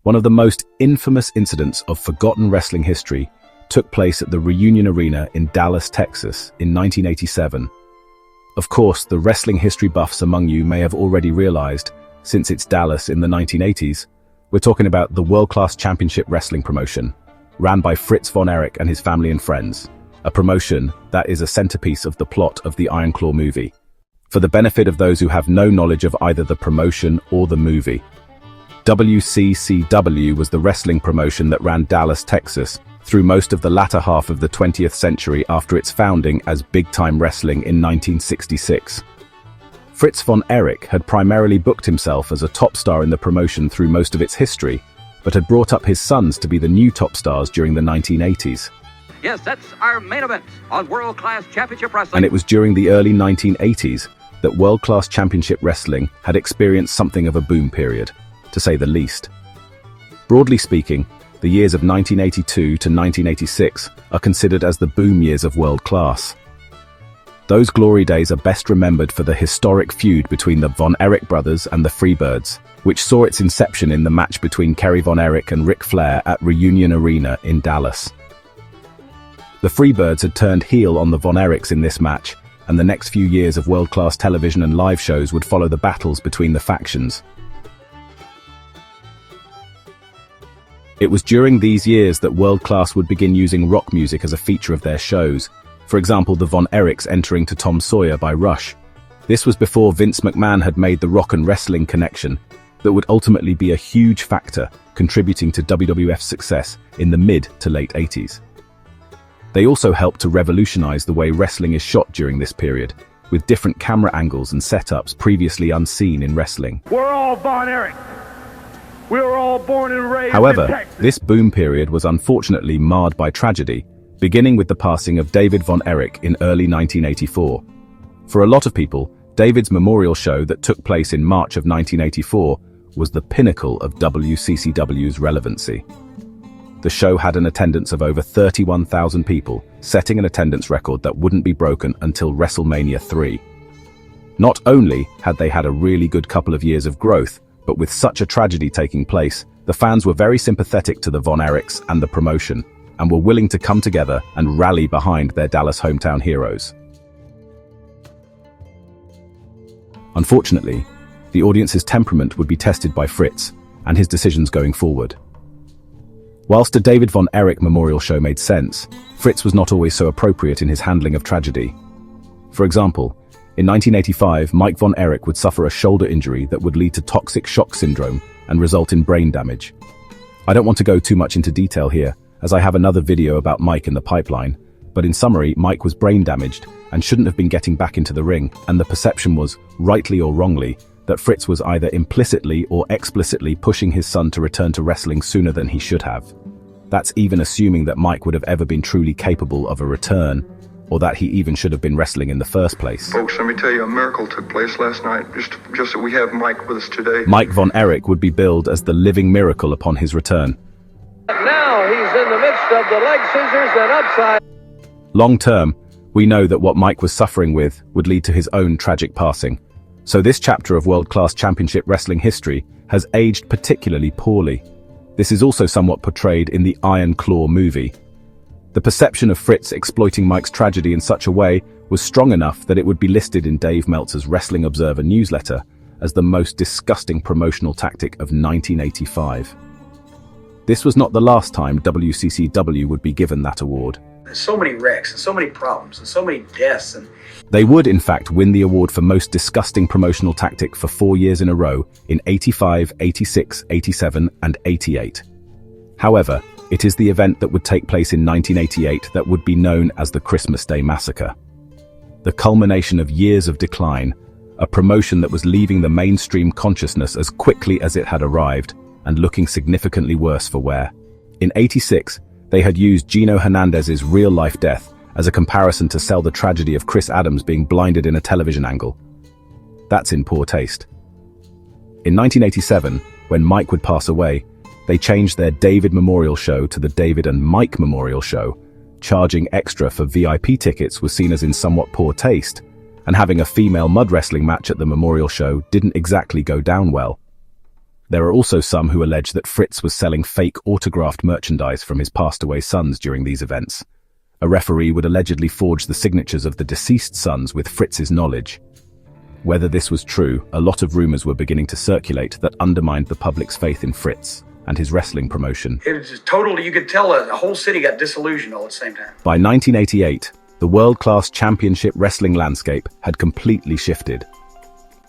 One of the most infamous incidents of forgotten wrestling history took place at the Reunion Arena in Dallas, Texas, in 1987. Of course, the wrestling history buffs among you may have already realized, since it's Dallas in the 1980s, we're talking about the world-class championship wrestling promotion, ran by Fritz von Erich and his family and friends, a promotion that is a centerpiece of the plot of the Iron Claw movie. For the benefit of those who have no knowledge of either the promotion or the movie, WCCW was the wrestling promotion that ran Dallas, Texas, through most of the latter half of the 20th century after its founding as Big Time Wrestling in 1966. Fritz von Erich had primarily booked himself as a top star in the promotion through most of its history, but had brought up his sons to be the new top stars during the 1980s. Yes, that's our main event on World Class Championship Wrestling. And it was during the early 1980s that World Class Championship Wrestling had experienced something of a boom period, to say the least. Broadly speaking, the years of 1982 to 1986 are considered as the boom years of World Class. Those glory days are best remembered for the historic feud between the Von Erich brothers and the Freebirds, which saw its inception in the match between Kerry Von Erich and Ric Flair at Reunion Arena in Dallas. The Freebirds had turned heel on the Von Erichs in this match, and the next few years of world-class television and live shows would follow the battles between the factions. It was during these years that World Class would begin using rock music as a feature of their shows. For example, the Von Erichs entering to Tom Sawyer by Rush. This was before Vince McMahon had made the rock and wrestling connection that would ultimately be a huge factor contributing to WWF's success in the mid to late 80s. They also helped to revolutionize the way wrestling is shot during this period, with different camera angles and setups previously unseen in wrestling. We're all Von Erich. We were all born and raised in However, Texas. this boom period was unfortunately marred by tragedy, beginning with the passing of David Von Erich in early 1984. For a lot of people, David's memorial show that took place in March of 1984 was the pinnacle of WCCW's relevancy. The show had an attendance of over 31,000 people, setting an attendance record that wouldn't be broken until WrestleMania 3. Not only had they had a really good couple of years of growth, but with such a tragedy taking place, the fans were very sympathetic to the Von Erichs and the promotion, and were willing to come together and rally behind their Dallas hometown heroes. Unfortunately, the audience's temperament would be tested by Fritz and his decisions going forward. Whilst a David Von Erich memorial show made sense, Fritz was not always so appropriate in his handling of tragedy. For example, in 1985, Mike Von Erich would suffer a shoulder injury that would lead to toxic shock syndrome and result in brain damage. I don't want to go too much into detail here, as I have another video about Mike in the pipeline, but in summary, Mike was brain damaged and shouldn't have been getting back into the ring, and the perception was, rightly or wrongly, that Fritz was either implicitly or explicitly pushing his son to return to wrestling sooner than he should have. That's even assuming that Mike would have ever been truly capable of a return, or that he even should have been wrestling in the first place. Folks, let me tell you, a miracle took place last night, just that we have Mike with us today. Mike Von Erich would be billed as the living miracle upon his return. Now he's in the midst of the leg scissors and upside. Long term, we know that what Mike was suffering with would lead to his own tragic passing. So this chapter of world-class championship wrestling history has aged particularly poorly. This is also somewhat portrayed in the Iron Claw movie. The perception of Fritz exploiting Mike's tragedy in such a way was strong enough that it would be listed in Dave Meltzer's Wrestling Observer newsletter as the most disgusting promotional tactic of 1985. This was not the last time WCCW would be given that award. There's so many wrecks and so many problems and so many deaths, and they would in fact win the award for most disgusting promotional tactic for 4 years in a row in 85, 86, 87 and 88. However, it is the event that would take place in 1988 that would be known as the Christmas Day Massacre. The culmination of years of decline, a promotion that was leaving the mainstream consciousness as quickly as it had arrived and looking significantly worse for wear. In 86, they had used Gino Hernandez's real-life death as a comparison to sell the tragedy of Chris Adams being blinded in a television angle. That's in poor taste. In 1987, when Mike would pass away, they changed their David Memorial Show to the David and Mike Memorial Show. Charging extra for VIP tickets was seen as in somewhat poor taste, and having a female mud wrestling match at the Memorial Show didn't exactly go down well. There are also some who allege that Fritz was selling fake autographed merchandise from his passed-away sons during these events. A referee would allegedly forge the signatures of the deceased sons with Fritz's knowledge. Whether this was true, a lot of rumors were beginning to circulate that undermined the public's faith in Fritz and his wrestling promotion. It was just totally, you could tell the whole city got disillusioned all at the same time. By 1988, the world-class championship wrestling landscape had completely shifted.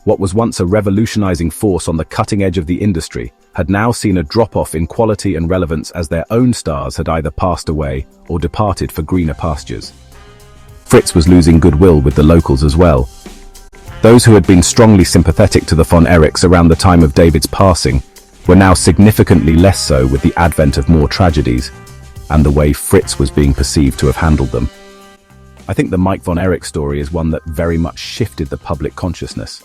What was once a revolutionizing force on the cutting edge of the industry had now seen a drop-off in quality and relevance as their own stars had either passed away or departed for greener pastures. Fritz was losing goodwill with the locals as well. Those who had been strongly sympathetic to the Von Erichs around the time of David's passing were now significantly less so with the advent of more tragedies and the way Fritz was being perceived to have handled them. I think the Mike Von Erich story is one that very much shifted the public consciousness,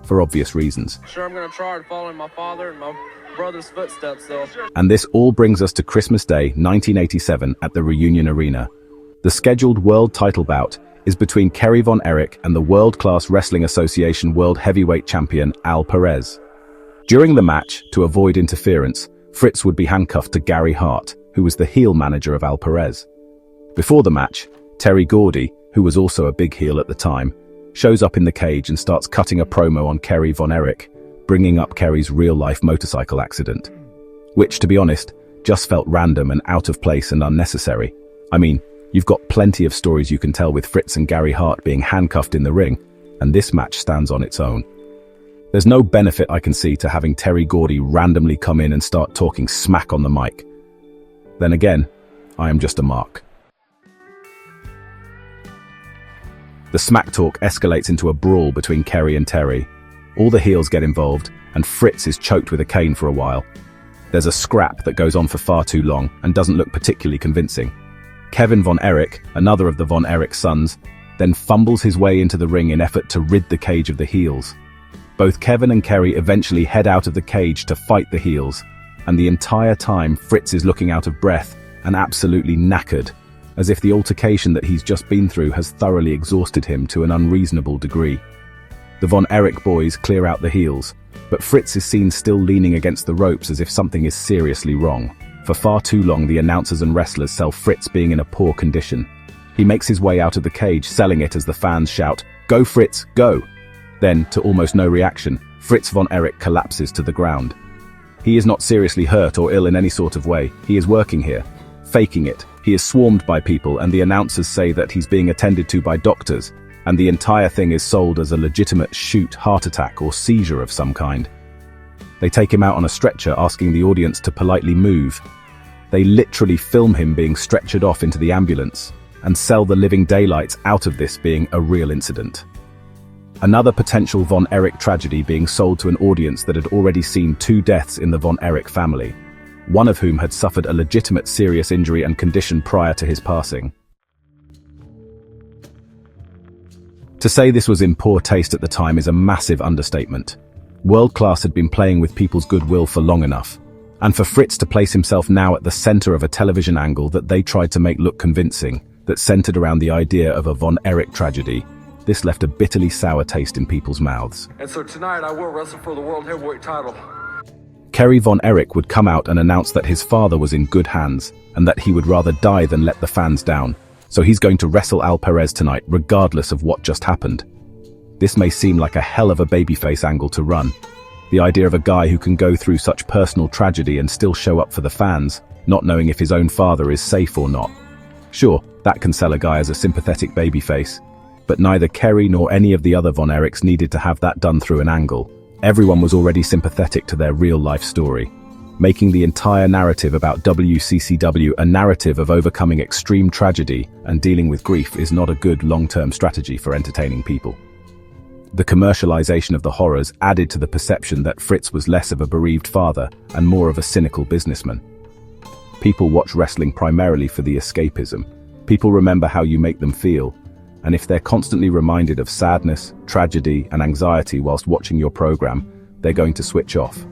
for obvious reasons. Sure, I'm gonna try to follow in my father and my brother's footsteps, though. And this all brings us to Christmas Day 1987 at the Reunion Arena. The scheduled world title bout is between Kerry Von Erich and the World-Class Wrestling Association World Heavyweight Champion Al Perez. During the match, to avoid interference, Fritz would be handcuffed to Gary Hart, who was the heel manager of Al Perez. Before the match, Terry Gordy, who was also a big heel at the time, shows up in the cage and starts cutting a promo on Kerry Von Erich, bringing up Kerry's real-life motorcycle accident. Which, to be honest, just felt random and out of place and unnecessary. I mean, you've got plenty of stories you can tell with Fritz and Gary Hart being handcuffed in the ring, and this match stands on its own. There's no benefit I can see to having Terry Gordy randomly come in and start talking smack on the mic. Then again, I am just a mark. The smack talk escalates into a brawl between Kerry and Terry. All the heels get involved, and Fritz is choked with a cane for a while. There's a scrap that goes on for far too long and doesn't look particularly convincing. Kevin Von Erich, another of the Von Erich sons, then fumbles his way into the ring in effort to rid the cage of the heels. Both Kevin and Kerry eventually head out of the cage to fight the heels, and the entire time Fritz is looking out of breath and absolutely knackered, as if the altercation that he's just been through has thoroughly exhausted him to an unreasonable degree. The Von Erich boys clear out the heels, but Fritz is seen still leaning against the ropes as if something is seriously wrong. For far too long, the announcers and wrestlers sell Fritz being in a poor condition. He makes his way out of the cage, selling it as the fans shout, "Go Fritz, go!" Then, to almost no reaction, Fritz Von Erich collapses to the ground. He is not seriously hurt or ill in any sort of way. He is working here, faking it. He is swarmed by people, and the announcers say that he's being attended to by doctors, and the entire thing is sold as a legitimate heart attack or seizure of some kind. They take him out on a stretcher, asking the audience to politely move. They literally film him being stretchered off into the ambulance, and sell the living daylights out of this being a real incident. Another potential Von Erich tragedy being sold to an audience that had already seen 2 deaths in the Von Erich family, one of whom had suffered a legitimate serious injury and condition prior to his passing. To say this was in poor taste at the time is a massive understatement. World Class had been playing with people's goodwill for long enough, and for Fritz to place himself now at the center of a television angle that they tried to make look convincing, that centered around the idea of a Von Erich tragedy, this left a bitterly sour taste in people's mouths. And so tonight I will wrestle for the World Heavyweight title. Kerry Von Erich would come out and announce that his father was in good hands, and that he would rather die than let the fans down, so he's going to wrestle Al Perez tonight regardless of what just happened. This may seem like a hell of a babyface angle to run. The idea of a guy who can go through such personal tragedy and still show up for the fans, not knowing if his own father is safe or not. Sure, that can sell a guy as a sympathetic babyface, but neither Kerry nor any of the other Von Erichs needed to have that done through an angle. Everyone was already sympathetic to their real-life story. Making the entire narrative about WCCW a narrative of overcoming extreme tragedy and dealing with grief is not a good long-term strategy for entertaining people. The commercialization of the horrors added to the perception that Fritz was less of a bereaved father and more of a cynical businessman. People watch wrestling primarily for the escapism. People remember how you make them feel, and if they're constantly reminded of sadness, tragedy, and anxiety whilst watching your program, they're going to switch off.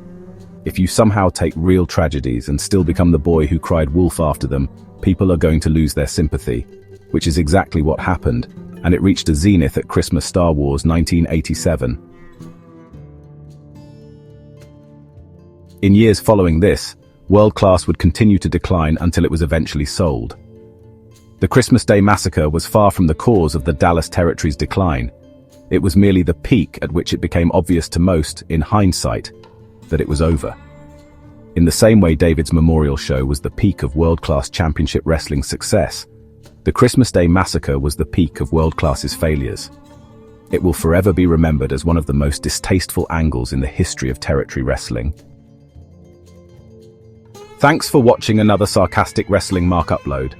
If you somehow take real tragedies and still become the boy who cried wolf after them, people are going to lose their sympathy, which is exactly what happened, and it reached a zenith at Christmas Star Wars 1987. In years following this, World Class would continue to decline until it was eventually sold. The Christmas Day Massacre was far from the cause of the Dallas Territory's decline. It was merely the peak at which it became obvious to most, in hindsight, that it was over. In the same way David's memorial show was the peak of world-class championship wrestling success, the Christmas Day Massacre was the peak of World Class's failures. It will forever be remembered as one of the most distasteful angles in the history of territory wrestling. Thanks for watching another sarcastic wrestling mark upload.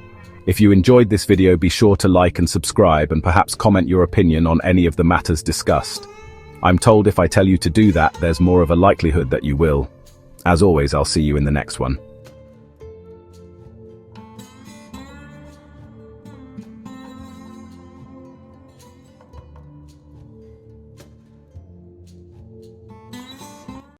If you enjoyed this video, be sure to like and subscribe and perhaps comment your opinion on any of the matters discussed. I'm told if I tell you to do that, there's more of a likelihood that you will. As always, I'll see you in the next one.